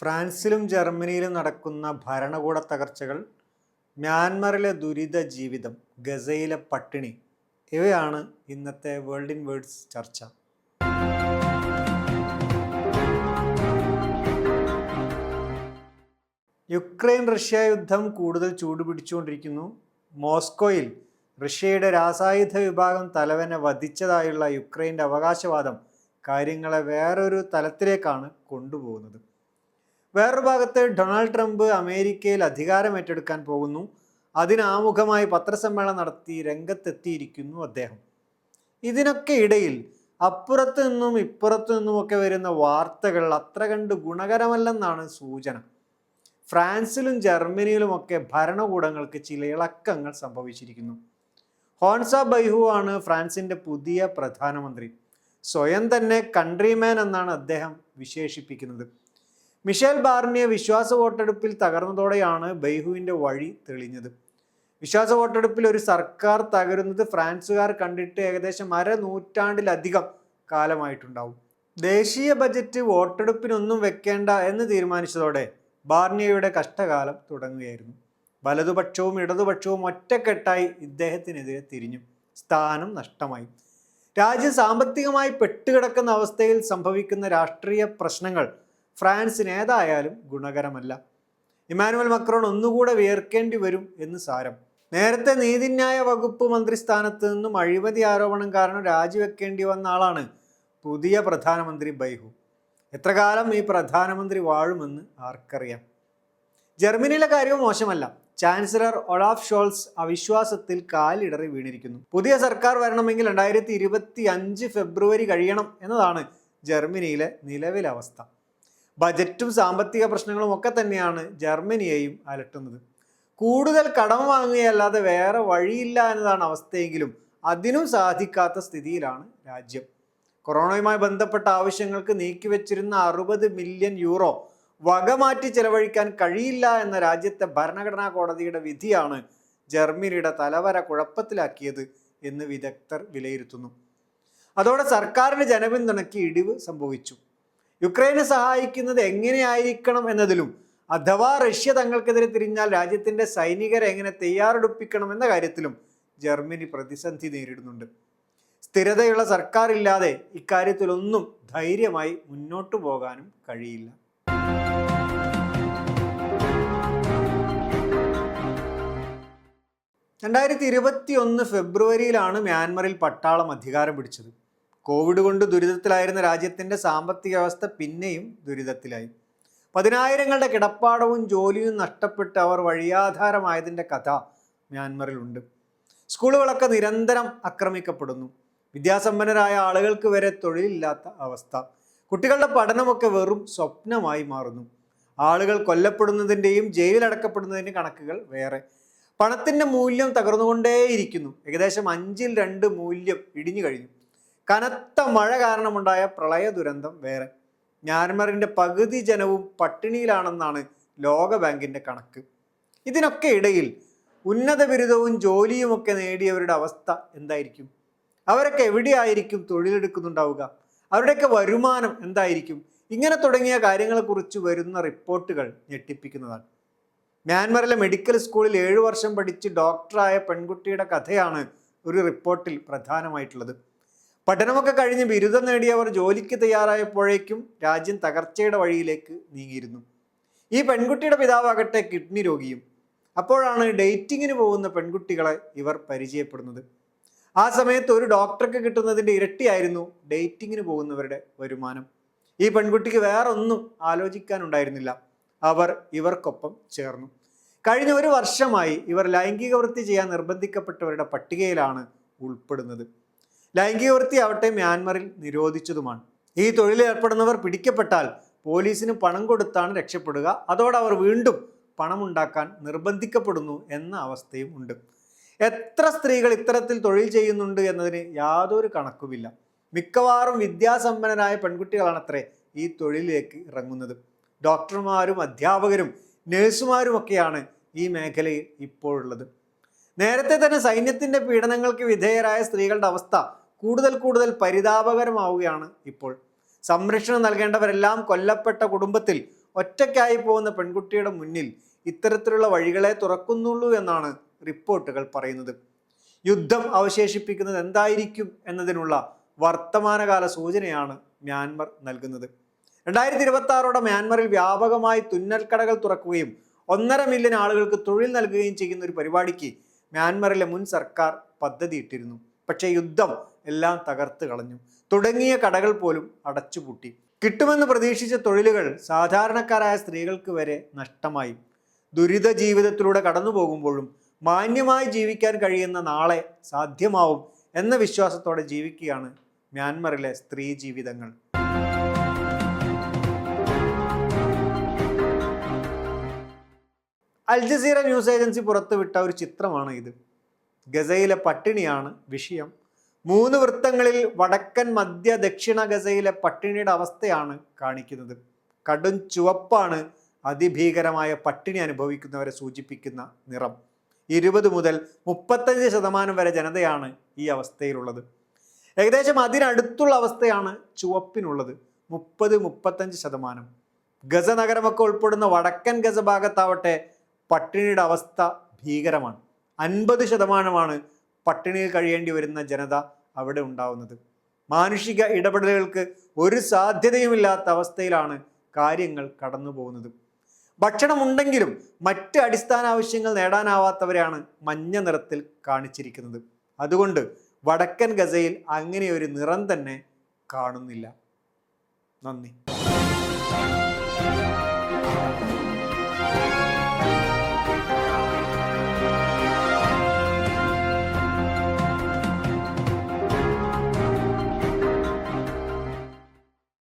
ഫ്രാൻസിലും ജർമ്മനിയിലും നടക്കുന്ന ഭരണകൂട തകർച്ചകൾ, മ്യാൻമറിലെ ദുരിത ജീവിതം, ഗസയിലെ പട്ടിണി, ഇവയാണ് ഇന്നത്തെ വേൾഡ് ഇൻ വേർഡ്സ് ചർച്ച. യുക്രൈൻ റഷ്യ യുദ്ധം കൂടുതൽ ചൂടുപിടിച്ചുകൊണ്ടിരിക്കുന്നു. മോസ്കോയിൽ റഷ്യയുടെ രാസായുധ വിഭാഗം തലവനെ വധിച്ചതായുള്ള യുക്രൈൻ്റെ അവകാശവാദം കാര്യങ്ങളെ വേറൊരു തലത്തിലേക്കാണ് കൊണ്ടുപോകുന്നത്. വേറൊരു ഭാഗത്ത് ഡൊണാൾഡ് ട്രംപ് അമേരിക്കയിൽ അധികാരം ഏറ്റെടുക്കാൻ പോകുന്നു. അതിനാമുഖമായി പത്രസമ്മേളനം നടത്തി രംഗത്തെത്തിയിരിക്കുന്നു അദ്ദേഹം. ഇതിനൊക്കെ ഇടയിൽ അപ്പുറത്ത് നിന്നും ഇപ്പുറത്തു നിന്നുമൊക്കെ വരുന്ന വാർത്തകൾ അത്ര കണ്ട് ഗുണകരമല്ലെന്നാണ് സൂചന. ഫ്രാൻസിലും ജർമ്മനിയിലുമൊക്കെ ഭരണകൂടങ്ങൾക്ക് ചില ഇളക്കങ്ങൾ സംഭവിച്ചിരിക്കുന്നു. ഹോൺസ ബൈഹു ആണ് ഫ്രാൻസിൻ്റെ പുതിയ പ്രധാനമന്ത്രി. സ്വയം തന്നെ കൺട്രിമാൻ എന്നാണ് അദ്ദേഹം വിശേഷിപ്പിക്കുന്നത്. മിഷേൽ ബാർണിയെ വിശ്വാസ വോട്ടെടുപ്പിൽ തകർന്നതോടെയാണ് ബൈഹുവിൻ്റെ വഴി തെളിഞ്ഞത്. വിശ്വാസ വോട്ടെടുപ്പിൽ ഒരു സർക്കാർ തകരുന്നത് ഫ്രാൻസുകാർ കണ്ടിട്ട് ഏകദേശം നൂറ്റാണ്ടിലധികം കാലമായിട്ടുണ്ടാവും. ദേശീയ ബജറ്റ് വോട്ടെടുപ്പിനൊന്നും വെക്കേണ്ട എന്ന് തീരുമാനിച്ചതോടെ ബാർണിയയുടെ കഷ്ടകാലം തുടങ്ങുകയായിരുന്നു. വലതുപക്ഷവും ഇടതുപക്ഷവും ഒറ്റക്കെട്ടായി ഇദ്ദേഹത്തിനെതിരെ തിരിഞ്ഞു. സ്ഥാനം നഷ്ടമായി. രാജ്യം സാമ്പത്തികമായി പെട്ടുകിടക്കുന്ന അവസ്ഥയിൽ സംഭവിക്കുന്ന രാഷ്ട്രീയ പ്രശ്നങ്ങൾ ഫ്രാൻസിന് ഏതായാലും ഗുണകരമല്ല. ഇമ്മാനുവൽ മക്രോൺ ഒന്നുകൂടെ വിയർക്കേണ്ടി വരും എന്ന് സാരം. നേരത്തെ നീതിന്യായ വകുപ്പ് മന്ത്രിസ്ഥാനത്ത് നിന്നും അഴിമതി ആരോപണം കാരണം രാജിവെക്കേണ്ടി വന്ന ആളാണ് പുതിയ പ്രധാനമന്ത്രി ബൈഹു. എത്ര കാലം ഈ പ്രധാനമന്ത്രി വാഴുമെന്ന് ആർക്കറിയാം. ജർമ്മനിയിലെ കാര്യവും മോശമല്ല. ചാൻസലർ ഒളാഫ് ഷോൾസ് അവിശ്വാസത്തിൽ കാലിടറി വീണിരിക്കുന്നു. പുതിയ സർക്കാർ വരണമെങ്കിൽ 2025 ഫെബ്രുവരി കഴിയണം എന്നതാണ് ജർമ്മനിയിലെ നിലവിലെ അവസ്ഥ. ബജറ്റും സാമ്പത്തിക പ്രശ്നങ്ങളും ഒക്കെ തന്നെയാണ് ജർമ്മനിയെയും അലട്ടുന്നത്. കൂടുതൽ കടം വാങ്ങുകയല്ലാതെ വേറെ വഴിയില്ല എന്നതാണ് അവസ്ഥയെങ്കിലും അതിനും സാധിക്കാത്ത സ്ഥിതിയിലാണ് രാജ്യം. കൊറോണയുമായി ബന്ധപ്പെട്ട ആവശ്യങ്ങൾക്ക് നീക്കിവെച്ചിരുന്ന 60 മില്യൺ യൂറോ വകമാറ്റി ചെലവഴിക്കാൻ കഴിയില്ല എന്ന രാജ്യത്തെ ഭരണഘടനാ കോടതിയുടെ വിധിയാണ് ജർമ്മനിയുടെ തലവര കുഴപ്പത്തിലാക്കിയത് എന്ന് വിദഗ്ധർ വിലയിരുത്തുന്നു. അതോടെ സർക്കാരിന് ജനപിന്തുണയ്ക്ക് ഇടിവ് സംഭവിച്ചു. യുക്രൈനെ സഹായിക്കുന്നത് എങ്ങനെയായിരിക്കണം എന്നതിലും അഥവാ റഷ്യ തങ്ങൾക്കെതിരെ തിരിഞ്ഞാൽ രാജ്യത്തിൻ്റെ സൈനികരെ എങ്ങനെ തയ്യാറെടുപ്പിക്കണം എന്ന കാര്യത്തിലും ജർമ്മനി പ്രതിസന്ധി നേരിടുന്നുണ്ട്. സ്ഥിരതയുള്ള സർക്കാർ ഇല്ലാതെ ഇക്കാര്യത്തിലൊന്നും ധൈര്യമായി മുന്നോട്ടു പോകാനും കഴിയില്ല. ഫെബ്രുവരിയിലാണ് മ്യാൻമറിൽ പട്ടാളം അധികാരം പിടിച്ചത്. കോവിഡ് കൊണ്ട് ദുരിതത്തിലായിരുന്ന രാജ്യത്തിൻ്റെ സാമ്പത്തിക വ്യവസ്ഥ പിന്നെയും ദുരിതത്തിലായി. പതിനായിരങ്ങളുടെ കിടപ്പാടവും ജോലിയും നഷ്ടപ്പെട്ട് അവർ വഴിയാധാരമായതിൻ്റെ കഥ മ്യാൻമറിലുണ്ട്. സ്കൂളുകളൊക്കെ നിരന്തരം ആക്രമിക്കപ്പെടുന്നു. വിദ്യാസമ്പന്നരായ ആളുകൾക്ക് വരെ തൊഴിലില്ലാത്ത അവസ്ഥ. കുട്ടികളുടെ പഠനമൊക്കെ വെറും സ്വപ്നമായി മാറുന്നു. ആളുകൾ കൊല്ലപ്പെടുന്നതിൻ്റെയും ജയിലിലടക്കപ്പെടുന്നതിൻ്റെ കണക്കുകൾ വേറെ. പണത്തിൻ്റെ മൂല്യം തകർന്നുകൊണ്ടേയിരിക്കുന്നു. ഏകദേശം 2/5 മൂല്യം ഇടിഞ്ഞു കഴിഞ്ഞു. കനത്ത മഴ കാരണമുണ്ടായ പ്രളയ ദുരന്തം വേറെ. മ്യാൻമറിൻ്റെ പകുതി ജനവും പട്ടിണിയിലാണെന്നാണ് ലോകബാങ്കിൻ്റെ കണക്ക്. ഇതിനൊക്കെ ഇടയിൽ ഉന്നത ബിരുദവും ജോലിയുമൊക്കെ നേടിയവരുടെ അവസ്ഥ എന്തായിരിക്കും? അവരൊക്കെ എവിടെയായിരിക്കും തൊഴിലെടുക്കുന്നുണ്ടാവുക? അവരുടെയൊക്കെ വരുമാനം എന്തായിരിക്കും? ഇങ്ങനെ തുടങ്ങിയ കാര്യങ്ങളെക്കുറിച്ച് വരുന്ന റിപ്പോർട്ടുകൾ ഞെട്ടിപ്പിക്കുന്നതാണ്. മ്യാൻമറിലെ മെഡിക്കൽ സ്കൂളിൽ 7 വർഷം പഠിച്ച് ഡോക്ടറായ പെൺകുട്ടിയുടെ കഥയാണ് ഒരു റിപ്പോർട്ടിൽ പ്രധാനമായിട്ടുള്ളത്. പഠനമൊക്കെ കഴിഞ്ഞ് ബിരുദം നേടിയവർ ജോലിക്ക് തയ്യാറായപ്പോഴേക്കും രാജ്യം തകർച്ചയുടെ വഴിയിലേക്ക് നീങ്ങിയിരുന്നു. ഈ പെൺകുട്ടിയുടെ പിതാവാകട്ടെ കിഡ്നി രോഗിയും. അപ്പോഴാണ് ഡേറ്റിങ്ങിന് പോകുന്ന പെൺകുട്ടികളെ ഇവർ പരിചയപ്പെടുന്നത്. ആ സമയത്ത് ഒരു ഡോക്ടർക്ക് കിട്ടുന്നതിൻ്റെ ഇരട്ടിയായിരുന്നു ഡേറ്റിങ്ങിന് പോകുന്നവരുടെ വരുമാനം. ഈ പെൺകുട്ടിക്ക് വേറൊന്നും ആലോചിക്കാനുണ്ടായിരുന്നില്ല. അവർ ഇവർക്കൊപ്പം ചേർന്നു. കഴിഞ്ഞ 1 വർഷമായി ഇവർ ലൈംഗിക വൃത്തി ചെയ്യാൻ നിർബന്ധിക്കപ്പെട്ടവരുടെ പട്ടികയിലാണ് ഉൾപ്പെടുന്നത്. ലൈംഗിക വൃത്തി ആവട്ടെ മ്യാൻമറിൽ നിരോധിച്ചതുമാണ്. ഈ തൊഴിലിൽ ഏർപ്പെടുന്നവർ പിടിക്കപ്പെട്ടാൽ പോലീസിന് പണം കൊടുത്താണ് രക്ഷപ്പെടുക. അതോടെ അവർ വീണ്ടും പണമുണ്ടാക്കാൻ നിർബന്ധിക്കപ്പെടുന്നു എന്ന അവസ്ഥയും ഉണ്ട്. എത്ര സ്ത്രീകൾ ഇത്തരത്തിൽ തൊഴിൽ ചെയ്യുന്നുണ്ട് എന്നതിന് യാതൊരു കണക്കുമില്ല. മിക്കവാറും വിദ്യാസമ്പന്നരായ പെൺകുട്ടികളാണത്രേ ഈ തൊഴിലിലേക്ക് ഇറങ്ങുന്നത്. ഡോക്ടർമാരും അധ്യാപകരും നഴ്സുമാരുമൊക്കെയാണ് ഈ മേഖലയിൽ ഇപ്പോഴുള്ളത്. നേരത്തെ തന്നെ സൈന്യത്തിൻ്റെ പീഡനങ്ങൾക്ക് വിധേയരായ സ്ത്രീകളുടെ അവസ്ഥ കൂടുതൽ പരിതാപകരമാവുകയാണ് ഇപ്പോൾ. സംരക്ഷണം നൽകേണ്ടവരെല്ലാം കൊല്ലപ്പെട്ട കുടുംബത്തിൽ ഒറ്റയ്ക്കായി പോകുന്ന പെൺകുട്ടിയുടെ മുന്നിൽ ഇത്തരത്തിലുള്ള വഴികളെ തുറക്കുന്നുള്ളൂ എന്നാണ് റിപ്പോർട്ടുകൾ പറയുന്നത്. യുദ്ധം അവശേഷിപ്പിക്കുന്നത് എന്തായിരിക്കും എന്നതിനുള്ള വർത്തമാനകാല സൂചനയാണ് മ്യാൻമർ നൽകുന്നത്. 2026 മ്യാൻമറിൽ വ്യാപകമായി തുന്നൽക്കടകൾ തുറക്കുകയും 1.5 മില്യൺ ആളുകൾക്ക് തൊഴിൽ നൽകുകയും ചെയ്യുന്ന ഒരു പരിപാടിക്ക് മ്യാൻമറിലെ മുൻ സർക്കാർ പദ്ധതി ഇട്ടിരുന്നു. പക്ഷേ യുദ്ധം എല്ലാം തകർത്ത് കളഞ്ഞു. തുടങ്ങിയ കടകൾ പോലും അടച്ചുപൂട്ടി. കിട്ടുമെന്ന് പ്രതീക്ഷിച്ച തൊഴിലുകൾ സാധാരണക്കാരായ സ്ത്രീകൾക്ക് വരെ നഷ്ടമായി. ദുരിത ജീവിതത്തിലൂടെ കടന്നു പോകുമ്പോഴും മാന്യമായി ജീവിക്കാൻ കഴിയുന്ന നാളെ സാധ്യമാവും എന്ന വിശ്വാസത്തോടെ ജീവിക്കുകയാണ് മ്യാൻമറിലെ സ്ത്രീ ജീവിതങ്ങൾ. അൽ ജസീറ ന്യൂസ് ഏജൻസി പുറത്തുവിട്ട ഒരു ചിത്രമാണ് ഇത്. ഗസയിലെ പട്ടിണിയാണ് വിഷയം. 3 വൃത്തങ്ങളിൽ വടക്കൻ മധ്യ ദക്ഷിണ ഗസയിലെ പട്ടിണിയുടെ അവസ്ഥയാണ് കാണിക്കുന്നത്. കടും ചുവപ്പാണ് അതിഭീകരമായ പട്ടിണി അനുഭവിക്കുന്നവരെ സൂചിപ്പിക്കുന്ന നിറം. 20 മുതൽ 35% വരെ ജനതയാണ് ഈ അവസ്ഥയിലുള്ളത്. ഏകദേശം അതിനടുത്തുള്ള അവസ്ഥയാണ് ചുവപ്പിനുള്ളത്, 30-35%. ഗസ നഗരമൊക്കെ ഉൾപ്പെടുന്ന വടക്കൻ ഗസ ഭാഗത്താവട്ടെ പട്ടിണിയുടെ അവസ്ഥ ഭീകരമാണ്. 50% പട്ടിണിയിൽ കഴിയേണ്ടി വരുന്ന ജനത അവിടെ ഉണ്ടാവുന്നത്. മാനുഷിക ഇടപെടലുകൾക്ക് ഒരു സാധ്യതയുമില്ലാത്ത അവസ്ഥയിലാണ് കാര്യങ്ങൾ കടന്നു പോകുന്നത്. ഭക്ഷണമുണ്ടെങ്കിലും മറ്റ് അടിസ്ഥാന ആവശ്യങ്ങൾ നേടാനാവാത്തവരെയാണ് മഞ്ഞ നിറത്തിൽ കാണിച്ചിരിക്കുന്നത്. അതുകൊണ്ട് വടക്കൻ ഗസയിൽ അങ്ങനെ ഒരു നിറം തന്നെ കാണുന്നില്ല. നന്ദി.